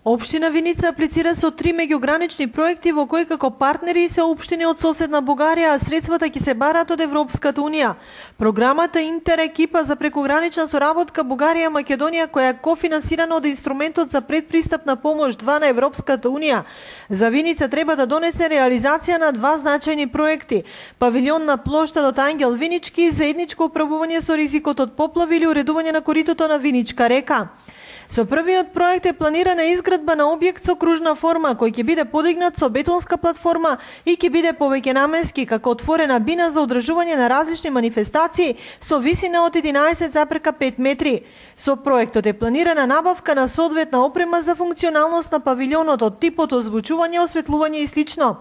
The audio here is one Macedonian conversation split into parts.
Општина Виница аплицира со 3 меѓугранични проекти во кои како партнери се општини од соседна Бугарија, а средствата ќе се бараат од Европската унија. Програмата Интерекипа за прекогранична соработка Бугарија-Македонија, која е кофинансирана од инструментот за предпристапна помош 2 на Европската унија, за Виница треба да донесе реализација на 2 значајни проекти: павилион на плоштадот Ангел Винички и заедничко управување со ризикот од поплави или уредување на коритото на Виничка река. Со првиот проект е планирана изградба на објект со кружна форма, кој ќе биде подигнат со бетонска платформа и ќе биде повеќенаменски како отворена бина за одржување на различни манифестации со висина од 11,5 метри. Со проектот е планирана набавка на соодветна опрема за функционалност на павилионот од типот озвучување, осветлување и слично.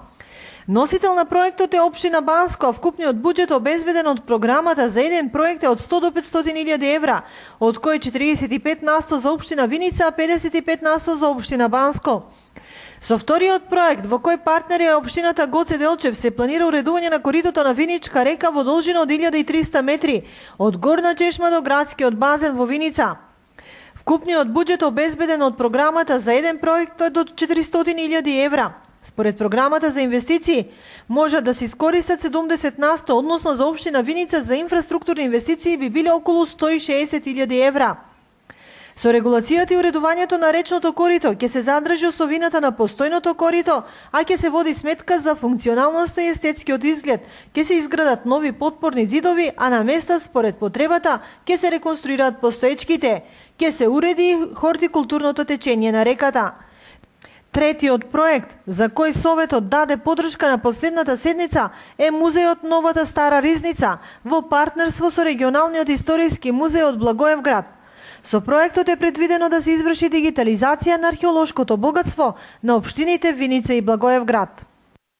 Носител на проектот е општина Банско, а вкупниот буџет обезбеден од програмата за еден проект е од 100 до 500.000 евра, од кои 45% за општина Виница, а 55% за општина Банско. Со вториот проект, во кој партнер е општината Гоце Делчев, се планира уредување на коритото на Виничка река во должина од 1300 метри, од горна чешма до градскиот базен во Виница. Вкупниот буџет обезбеден од програмата за еден проект е до 400.000 евра. Според програмата за инвестиции, можат да се искористат 70%, односно за општина Виница за инфраструктурни инвестиции би биле околу 160.000 евра. Со регулацијата и уредувањето на речното корито ќе се задржи осовината на постојното корито, а ќе се води сметка за функционалноста и естетскиот изглед. Ќе се изградат нови подпорни зидови, а на места според потребата ќе се реконструираат постоечките. Ќе се уреди хортикултурното течење на реката. Третиот проект, за кој Советот даде подршка на последната седница, е музејот Новата Стара Ризница во партнерство со регионалниот историски музеј од Благоевград. Со проектот е предвидено да се изврши дигитализација на археолошкото богатство на општините Виница и Благоевград.